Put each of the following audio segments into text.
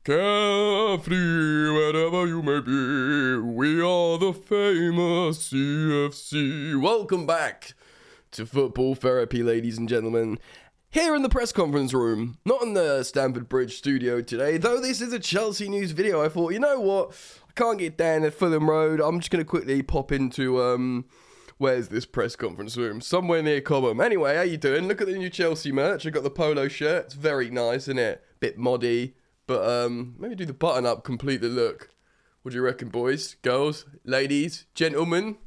Carefree, wherever you may be, we are the famous CFC. Welcome back to Football Therapy, ladies and gentlemen. Here in the press conference room, not in the Stamford Bridge studio today, though this is a Chelsea news video. I thought, you know what, I can't get down at Fulham Road, I'm just going to quickly pop into, where's this press conference room? Somewhere near Cobham. Anyway, how you doing? Look at the new Chelsea merch. I got the polo shirt. It's very nice, isn't it? Bit moddy. But maybe do the button up, complete the look. What do you reckon, boys, girls, ladies, gentlemen?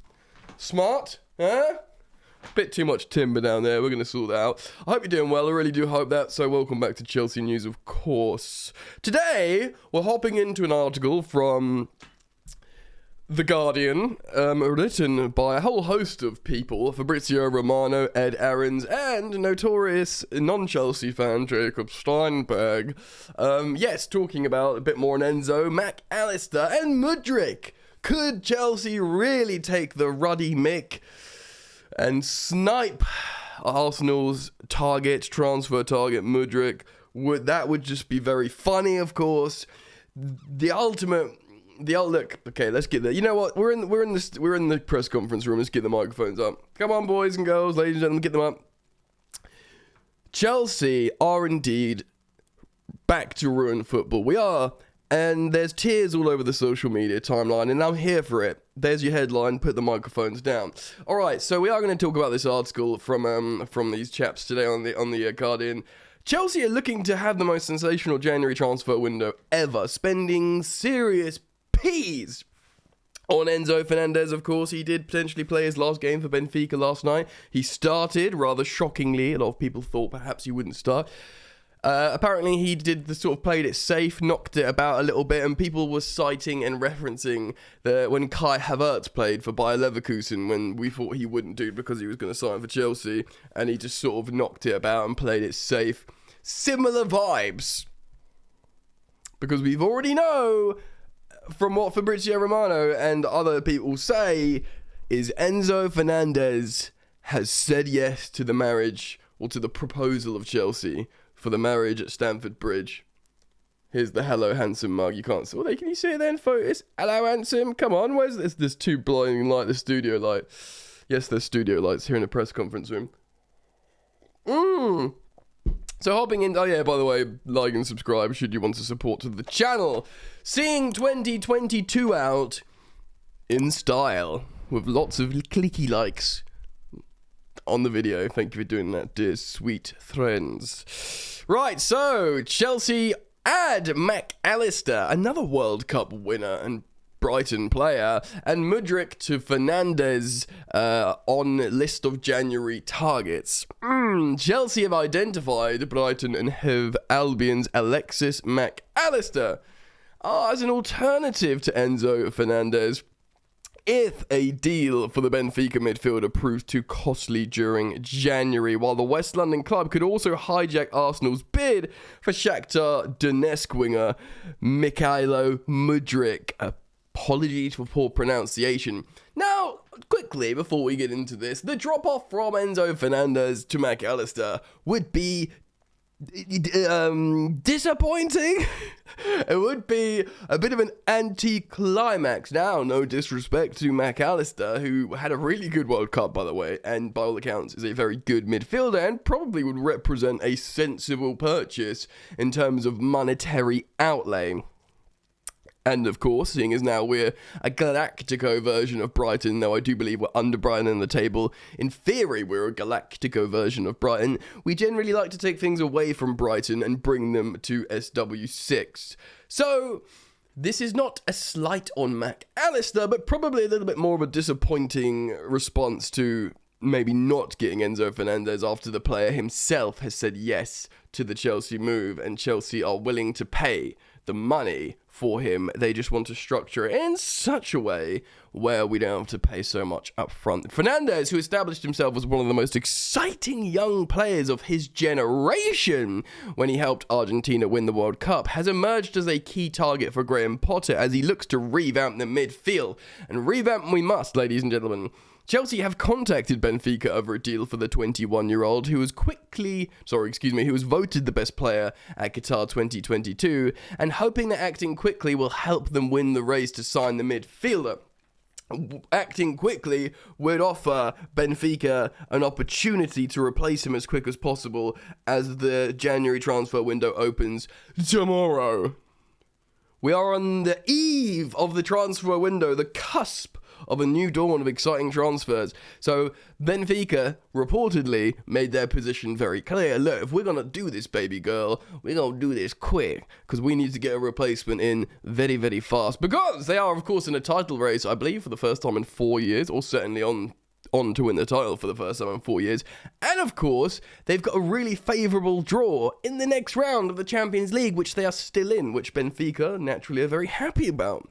Smart? Huh? Bit too much timber down there. We're going to sort that out. I hope you're doing well. I really do hope that. So welcome back to Chelsea News, of course. Today, we're hopping into an article from The Guardian, written by a whole host of people: Fabrizio Romano, Ed Aarons, and notorious non-Chelsea fan Jacob Steinberg. Yes, talking about a bit more on Enzo, McAllister, and Mudryk. Could Chelsea really take the ruddy mick and snipe Arsenal's transfer target, Mudryk? That would just be very funny, of course. Look, okay, let's get there. You know what? We're in the press conference room. Let's get the microphones up. Come on, boys and girls, ladies and gentlemen, get them up. Chelsea are indeed back to ruin football. We are, and there's tears all over the social media timeline, and I'm here for it. There's your headline. Put the microphones down. All right, so we are going to talk about this article from these chaps today on the Guardian. Chelsea are looking to have the most sensational January transfer window ever, spending serious peas on Enzo Fernandez. Of course, he did potentially play his last game for Benfica last night. He started, rather shockingly. A lot of people thought perhaps he wouldn't start. Apparently, he did played it safe, knocked it about a little bit, and people were citing and referencing when Kai Havertz played for Bayer Leverkusen, when we thought he wouldn't do because he was going to sign for Chelsea, and he just sort of knocked it about and played it safe. Similar vibes, because we've already know from what Fabrizio Romano and other people say is Enzo Fernandez has said yes to the marriage, or to the proposal of Chelsea for the marriage at Stamford Bridge. Here's the hello handsome mug. You can't see. Well, can you see it then, folks? Hello handsome. Come on, where's this? There's two blinding light, the studio light. Yes, there's studio lights here in the press conference room. So hopping in, oh yeah, by the way, like and subscribe should you want to support to the channel. Seeing 2022 out in style, with lots of clicky likes on the video. Thank you for doing that, dear sweet friends. Right, so Chelsea add McAllister, another World Cup winner and Brighton player, and Mudryk to Fernandez on list of January targets. Chelsea have identified Brighton and Hove Albion's Alexis McAllister as an alternative to Enzo Fernandez if a deal for the Benfica midfielder proves too costly during January, while the West London club could also hijack Arsenal's bid for Shakhtar Donetsk winger Mikhailo Mudryk. Apologies for poor pronunciation. Now, quickly, before we get into this, the drop-off from Enzo Fernandez to McAllister would be disappointing. It would be a bit of an anti-climax. Now, no disrespect to McAllister, who had a really good World Cup, by the way, and by all accounts is a very good midfielder and probably would represent a sensible purchase in terms of monetary outlay. And of course, seeing as now we're a Galactico version of Brighton, though I do believe we're under Brighton in the table, in theory we're a Galactico version of Brighton, we generally like to take things away from Brighton and bring them to SW6. So, this is not a slight on McAllister, but probably a little bit more of a disappointing response to maybe not getting Enzo Fernandez after the player himself has said yes to the Chelsea move, and Chelsea are willing to pay the money for him. They just want to structure it in such a way where we don't have to pay so much up front. Fernandez, who established himself as one of the most exciting young players of his generation when he helped Argentina win the World Cup, has emerged as a key target for Graham Potter as he looks to revamp the midfield. And revamp we must, ladies and gentlemen. Chelsea have contacted Benfica over a deal for the 21-year-old who was voted the best player at Qatar 2022, and hoping that acting quickly will help them win the race to sign the midfielder. Acting quickly would offer Benfica an opportunity to replace him as quick as possible as the January transfer window opens tomorrow. We are on the eve of the transfer window, the cusp of a new dawn of exciting transfers. So Benfica reportedly made their position very clear. Look, if we're going to do this, baby girl, we're going to do this quick, because we need to get a replacement in very, very fast. Because they are, of course, in a title race, I believe, for the first time in 4 years, or certainly on to win the title for the first time in 4 years. And of course, they've got a really favourable draw in the next round of the Champions League, which they are still in, which Benfica naturally are very happy about.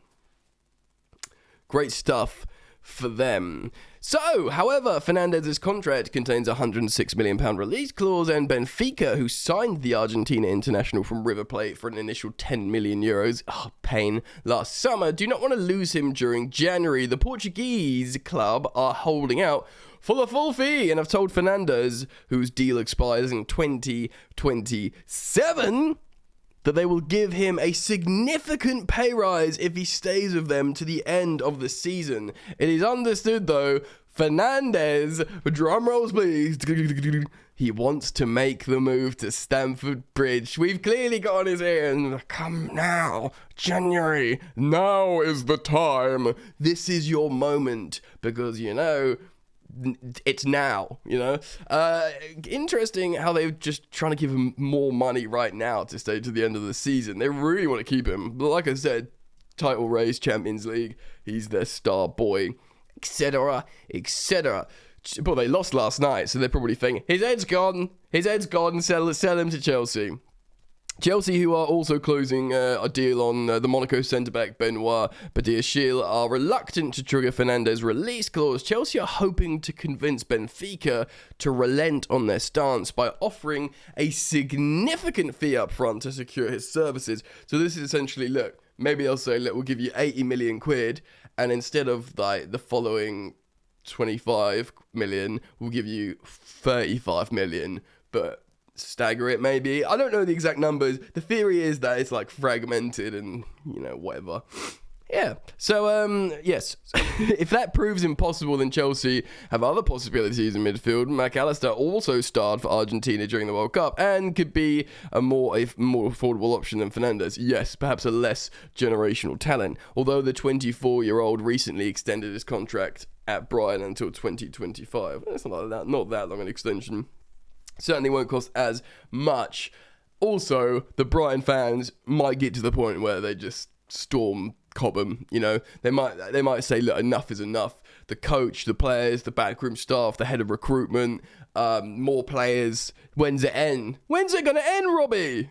Great stuff for them. So, however, Fernandez's contract contains a £106 million release clause, and Benfica, who signed the Argentina international from River Plate for an initial €10 million, pain, last summer, do not want to lose him during January. The Portuguese club are holding out for the full fee and have told Fernandez, whose deal expires in 2027, that they will give him a significant pay rise if he stays with them to the end of the season. It is understood, though, Fernandez, drum rolls please, he wants to make the move to Stamford Bridge. We've clearly got on his ear, and come now, January, now is the time. This is your moment, because, it's now, Interesting how they're just trying to give him more money right now to stay to the end of the season. They really want to keep him. But like I said, title race, Champions League, he's their star boy, etc., etc. But they lost last night, so they're probably thinking, his head's gone, sell him to Chelsea. Chelsea, who are also closing a deal on the Monaco centre-back Benoit Badiashile, are reluctant to trigger Fernandez's release clause. Chelsea are hoping to convince Benfica to relent on their stance by offering a significant fee up front to secure his services. So this is essentially, look, maybe they'll say, look, we'll give you 80 million quid, and instead of the following 25 million, we'll give you 35 million, but stagger it maybe. I don't know the exact numbers. The theory is that it's fragmented and, whatever. Yeah. So, yes. If that proves impossible, then Chelsea have other possibilities in midfield. McAllister also starred for Argentina during the World Cup and could be a more affordable option than Fernandez. Yes, perhaps a less generational talent. Although the 24-year-old recently extended his contract at Brighton until 2025. It's not that long an extension. Certainly won't cost as much. Also, the Brighton fans might get to the point where they just storm Cobham. They might say, look, enough is enough. The coach, the players, the backroom staff, the head of recruitment, more players. When's it end? When's it gonna end, Robbie?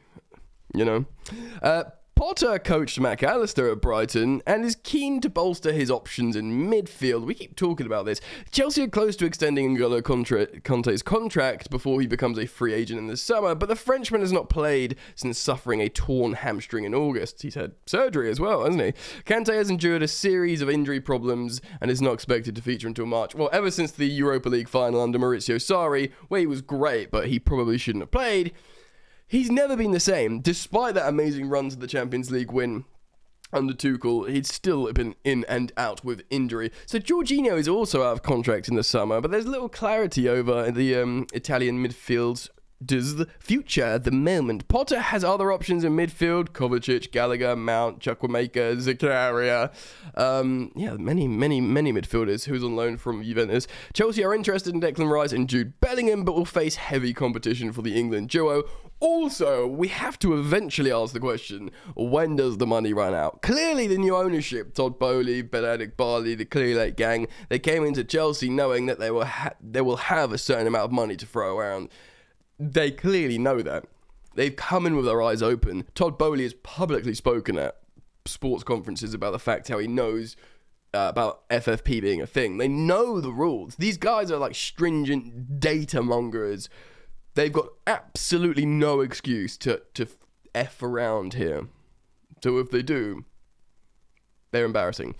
Potter coached McAllister at Brighton and is keen to bolster his options in midfield. We keep talking about this. Chelsea are close to extending N'Golo Kante's contract before he becomes a free agent in the summer, but the Frenchman has not played since suffering a torn hamstring in August. He's had surgery as well, hasn't he? Kante has endured a series of injury problems and is not expected to feature until March. Well, ever since the Europa League final under Maurizio Sarri, where he was great, but he probably shouldn't have played. He's never been the same. Despite that amazing run to the Champions League win under Tuchel, he'd still been in and out with injury. So Jorginho is also out of contract in the summer, but there's little clarity over the Italian midfield's future at the moment. Potter has other options in midfield: Kovacic, Gallagher, Mount, Chukwuemeka, Zakaria. Many midfielders who's on loan from Juventus. Chelsea are interested in Declan Rice and Jude Bellingham, but will face heavy competition for the England duo. Also, we have to eventually ask the question, when does the money run out? Clearly, the new ownership, Todd Boehly, Benedict Barley, the Clear Lake gang, they came into Chelsea knowing that they will have a certain amount of money to throw around. They clearly know that. They've come in with their eyes open. Todd Boehly has publicly spoken at sports conferences about the fact how he knows about FFP being a thing. They know the rules. These guys are like stringent data mongers. They've got absolutely no excuse to F around here. So if they do, they're embarrassing.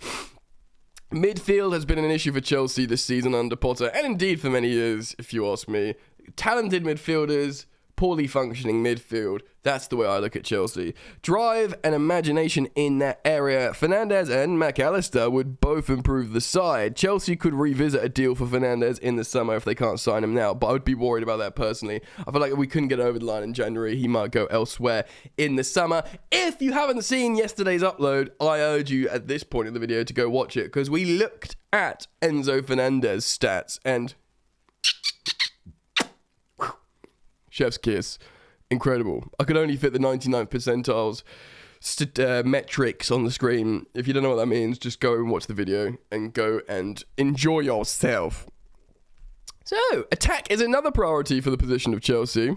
Midfield has been an issue for Chelsea this season under Potter, and indeed for many years, if you ask me. Talented midfielders, poorly functioning midfield. That's the way I look at Chelsea. Drive and imagination in that area. Fernandez and McAllister would both improve the side. Chelsea could revisit a deal for Fernandez in the summer if they can't sign him now, but I would be worried about that personally. I feel like if we couldn't get over the line in January, he might go elsewhere in the summer. If you haven't seen yesterday's upload, I urge you at this point in the video to go watch it, because we looked at Enzo Fernandez stats and chef's kiss. Incredible. I could only fit the 99th percentiles metrics on the screen. If you don't know what that means, just go and watch the video and go and enjoy yourself. So, attack is another priority for the position of Chelsea.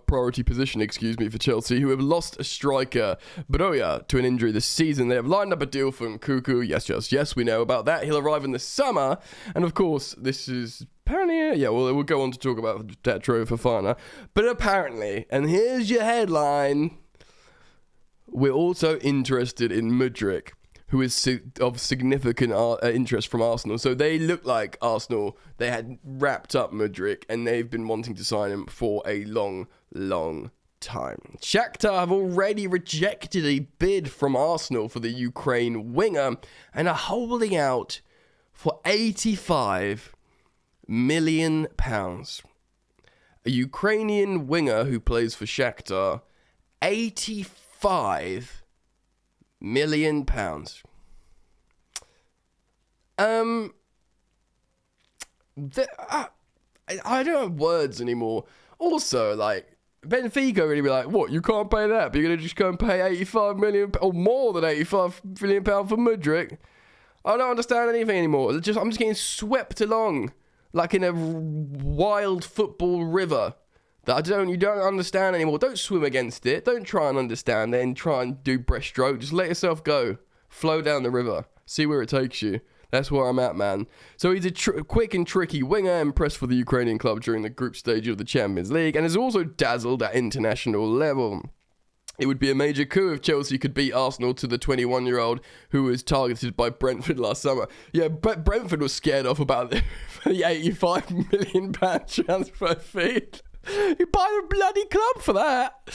Priority position, for Chelsea, who have lost a striker, Broja, to an injury this season. They have lined up a deal for Nkuku. Yes, we know about that. He'll arrive in the summer. And of course, this is apparently, we'll go on to talk about Datro Fofana. But apparently, and here's your headline, we're also interested in Mudryk, who is of significant interest from Arsenal. So they look like Arsenal, they had wrapped up Mudryk, and they've been wanting to sign him for a long, long time. Shakhtar have already rejected a bid from Arsenal for the Ukraine winger and are holding out for £85 million. A Ukrainian winger who plays for Shakhtar, £85 million. I don't have words anymore. Also, like, Benfica really be like, what, you can't pay that, but you're going to just go and pay 85 million, or more than 85 million pounds for Mudryk? I don't understand anything anymore. I'm just getting swept along, like in a wild football river that you don't understand anymore. Don't swim against it. Don't try and understand it and try and do breaststroke. Just let yourself go. Flow down the river. See where it takes you. That's where I'm at, man. So he's a quick and tricky winger, impressed for the Ukrainian club during the group stage of the Champions League, and has also dazzled at international level. It would be a major coup if Chelsea could beat Arsenal to the 21-year-old who was targeted by Brentford last summer. Yeah, Brentford was scared off about the £85 million transfer fee. You buy a bloody club for that.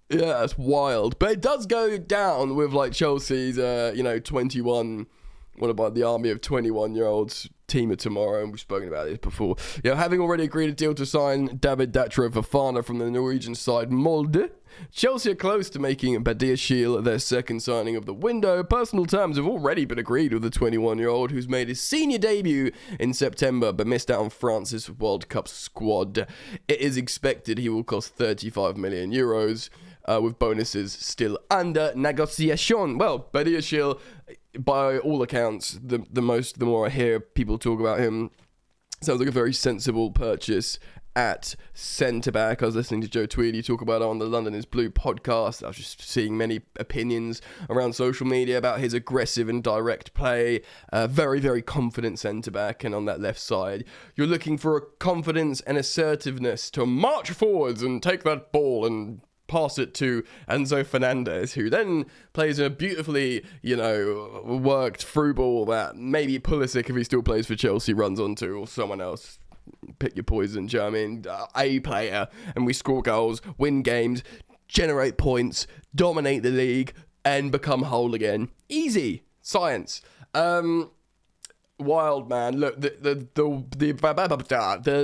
Yeah, it's wild. But it does go down with, like, Chelsea's, 21, what about the army of 21-year-olds team of tomorrow, and we've spoken about this before. Having already agreed a deal to sign David Datro Fofana from the Norwegian side Molde, Chelsea are close to making Badiashile their second signing of the window. Personal terms have already been agreed with the 21-year-old who's made his senior debut in September but missed out on France's World Cup squad. It is expected he will cost 35 million euros. With bonuses still under negotiation. Well, Badiashile, by all accounts, the more I hear people talk about him, sounds like a very sensible purchase at centre-back. I was listening to Joe Tweedy talk about it on the London is Blue podcast. I was just seeing many opinions around social media about his aggressive and direct play. Very, very confident centre-back. And on that left side, you're looking for a confidence and assertiveness to march forwards and take that ball and pass it to Enzo Fernandez, who then plays a beautifully, worked through ball that maybe Pulisic, if he still plays for Chelsea, runs onto, or someone else. Pick your poison, do you know what I mean? A player, and we score goals, win games, generate points, dominate the league, and become whole again. Easy. Science. Wild, man. Look, the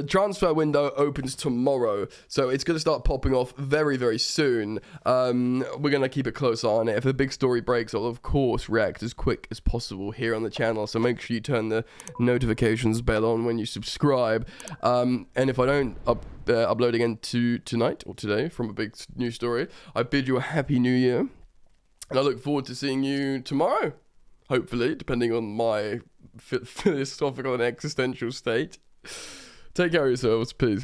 transfer window opens tomorrow, so it's going to start popping off very, very soon. We're going to keep a close eye on it. If a big story breaks, I'll of course react as quick as possible here on the channel, so make sure you turn the notifications bell on when you subscribe. And if I don't upload again tonight or today from a big news story, I bid you a happy new year, and I look forward to seeing you tomorrow. Hopefully, depending on my philosophical and existential state. Take care of yourselves. Peace.